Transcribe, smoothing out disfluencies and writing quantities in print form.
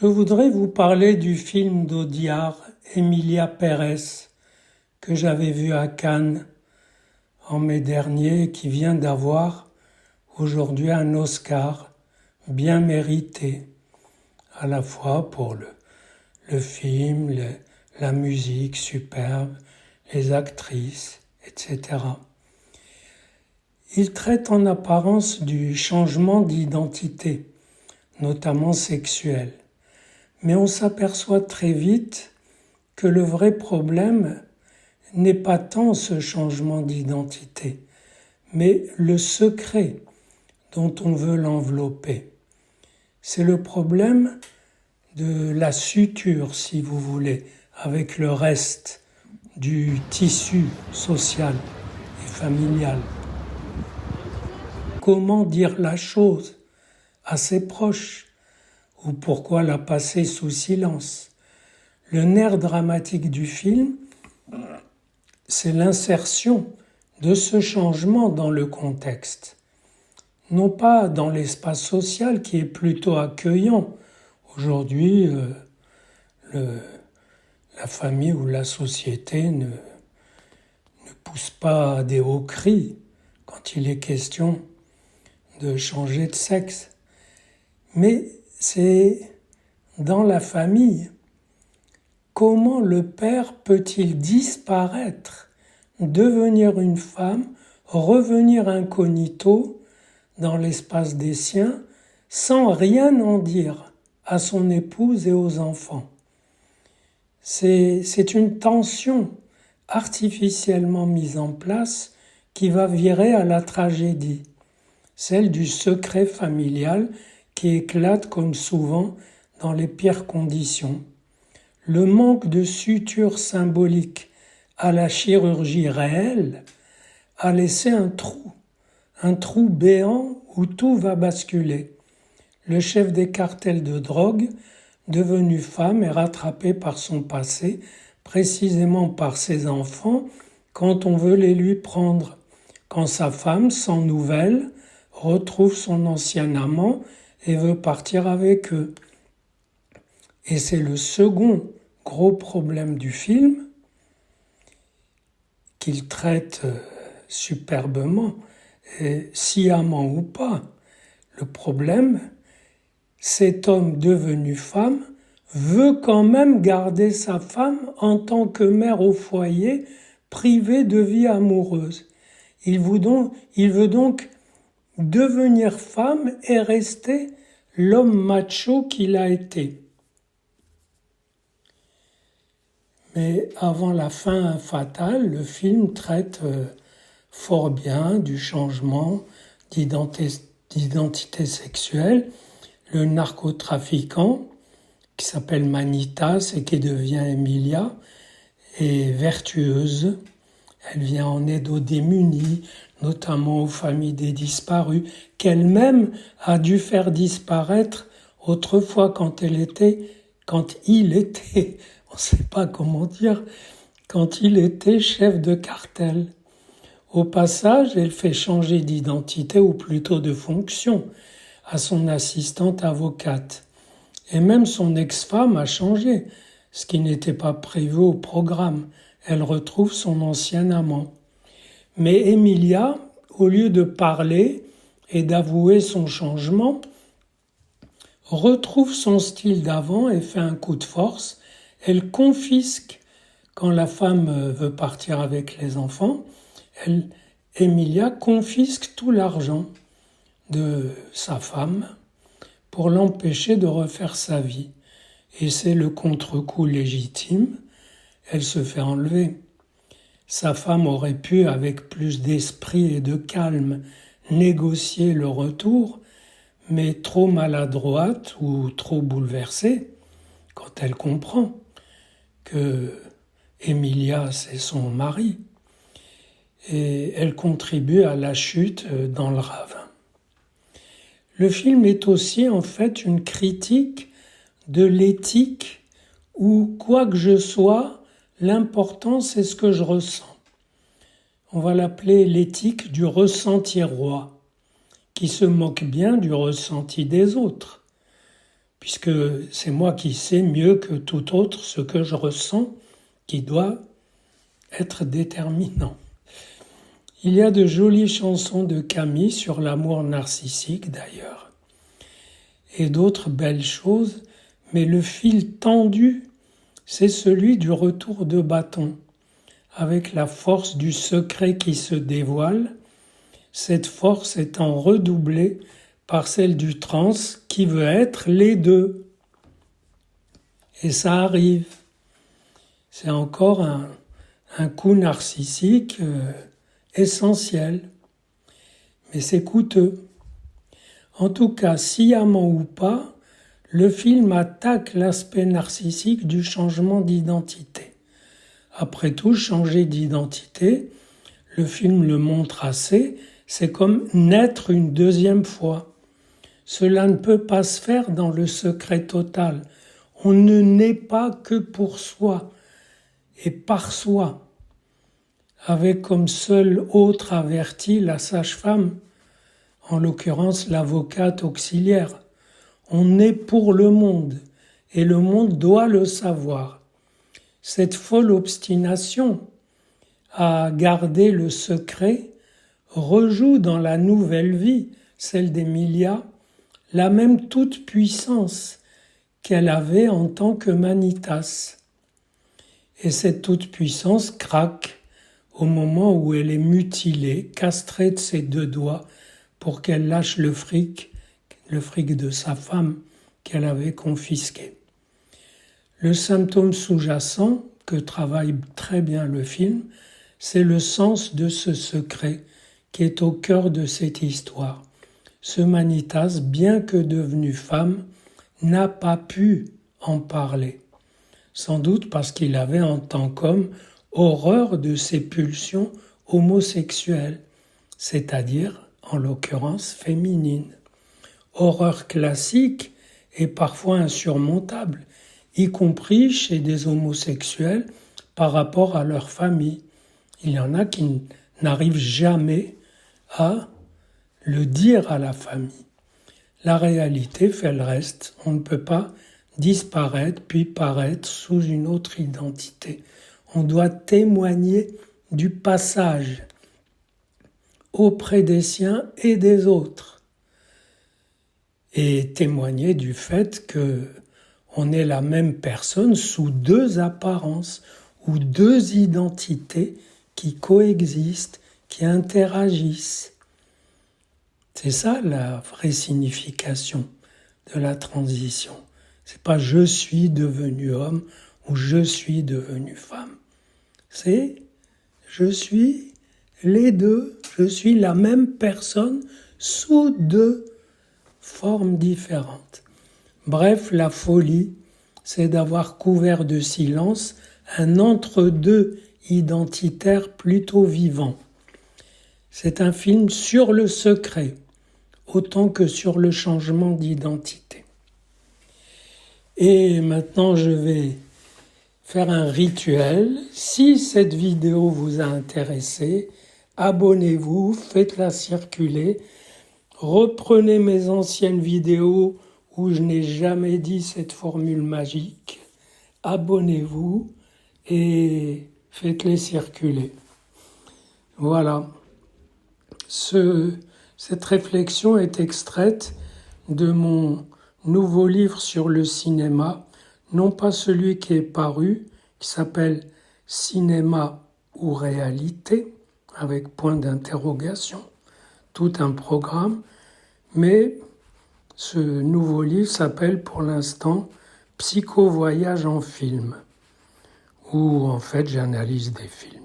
Je voudrais vous parler du film d'Audiard, Emilia Pérez, que j'avais vu à Cannes en mai dernier et qui vient d'avoir aujourd'hui un Oscar bien mérité, à la fois pour le film, la musique superbe, les actrices, etc. Il traite en apparence du changement d'identité, notamment sexuelle. Mais on s'aperçoit très vite que le vrai problème n'est pas tant ce changement d'identité, mais le secret dont on veut l'envelopper. C'est le problème de la suture, si vous voulez, avec le reste du tissu social et familial. Comment dire la chose à ses proches ou pourquoi la passer sous silence? Le nerf dramatique du film, c'est l'insertion de ce changement dans le contexte. Non pas dans l'espace social qui est plutôt accueillant. Aujourd'hui, la famille ou la société ne pousse pas des hauts cris quand il est question de changer de sexe. Mais c'est dans la famille. Comment le père peut-il disparaître, devenir une femme, revenir incognito dans l'espace des siens, sans rien en dire à son épouse et aux enfants? C'est une tension artificiellement mise en place qui va virer à la tragédie, celle du secret familial qui éclate comme souvent dans les pires conditions. Le manque de suture symbolique à la chirurgie réelle a laissé un trou béant où tout va basculer. Le chef des cartels de drogue, devenu femme, est rattrapé par son passé, précisément par ses enfants, quand on veut les lui prendre. Quand sa femme, sans nouvelles, retrouve son ancien amant et veut partir avec eux. Et c'est le second gros problème du film, qu'il traite superbement, sciemment ou pas. Le problème, cet homme devenu femme veut quand même garder sa femme en tant que mère au foyer, privée de vie amoureuse. Il veut donc devenir femme et rester l'homme macho qu'il a été. Mais avant la fin fatale, le film traite fort bien du changement d'identité sexuelle. Le narcotrafiquant, qui s'appelle Manitas et qui devient Emilia, est vertueuse. Elle vient en aide aux démunis, notamment aux familles des disparus, qu'elle-même a dû faire disparaître autrefois quand il était, on ne sait pas comment dire, quand il était chef de cartel. Au passage, elle fait changer d'identité ou plutôt de fonction à son assistante avocate. Et même son ex-femme a changé, ce qui n'était pas prévu au programme. Elle retrouve son ancien amant. Mais Emilia, au lieu de parler et d'avouer son changement, retrouve son style d'avant et fait un coup de force. Elle confisque, quand la femme veut partir avec les enfants, Emilia confisque tout l'argent de sa femme pour l'empêcher de refaire sa vie. Et c'est le contre-coup légitime, elle se fait enlever. Sa femme aurait pu, avec plus d'esprit et de calme, négocier le retour, mais trop maladroite ou trop bouleversée, quand elle comprend que Emilia, c'est son mari, et elle contribue à la chute dans le ravin. Le film est aussi en fait une critique de l'éthique où, quoi que je sois, l'important c'est ce que je ressens. On va l'appeler l'éthique du ressenti roi, qui se moque bien du ressenti des autres, puisque c'est moi qui sais mieux que tout autre ce que je ressens, qui doit être déterminant. Il y a de jolies chansons de Camille sur l'amour narcissique d'ailleurs, et d'autres belles choses, mais le fil tendu, c'est celui du retour de bâton, avec la force du secret qui se dévoile, cette force étant redoublée par celle du trans qui veut être les deux. Et ça arrive. C'est encore un coup narcissique essentiel. Mais c'est coûteux. En tout cas, sciemment ou pas, le film attaque l'aspect narcissique du changement d'identité. Après tout, changer d'identité, le film le montre assez, c'est comme naître une deuxième fois. Cela ne peut pas se faire dans le secret total. On ne naît pas que pour soi et par soi, avec comme seul autre averti la sage-femme, en l'occurrence l'avocate auxiliaire. On naît pour le monde et le monde doit le savoir. Cette folle obstination à garder le secret rejoue dans la nouvelle vie, celle d'Emilia, la même toute-puissance qu'elle avait en tant que Manitas. Et cette toute-puissance craque au moment où elle est mutilée, castrée de ses deux doigts pour qu'elle lâche le fric de sa femme qu'elle avait confisqué. Le symptôme sous-jacent, que travaille très bien le film, c'est le sens de ce secret qui est au cœur de cette histoire. Ce Manitas, bien que devenu femme, n'a pas pu en parler. Sans doute parce qu'il avait en tant qu'homme horreur de ses pulsions homosexuelles, c'est-à-dire, en l'occurrence, féminines. Horreur classique et parfois insurmontable, y compris chez des homosexuels par rapport à leur famille. Il y en a qui n'arrivent jamais à le dire à la famille. La réalité fait le reste. On ne peut pas disparaître puis paraître sous une autre identité. On doit témoigner du passage auprès des siens et des autres. Et témoigner du fait que on est la même personne sous deux apparences ou deux identités qui coexistent, qui interagissent. C'est ça la vraie signification de la transition. C'est pas je suis devenu homme ou je suis devenu femme. C'est je suis les deux, je suis la même personne sous deux formes différentes. Bref, la folie, c'est d'avoir couvert de silence un entre-deux identitaire plutôt vivant. C'est un film sur le secret, autant que sur le changement d'identité. Et maintenant, je vais faire un rituel. Si cette vidéo vous a intéressé, abonnez-vous, faites-la circuler, reprenez mes anciennes vidéos où je n'ai jamais dit cette formule magique, abonnez-vous et faites-les circuler. Voilà. Cette réflexion est extraite de mon nouveau livre sur le cinéma, non pas celui qui est paru, qui s'appelle « Cinéma ou réalité ?» avec point d'interrogation, tout un programme, mais ce nouveau livre s'appelle pour l'instant « Psycho-voyage en film » où en fait j'analyse des films.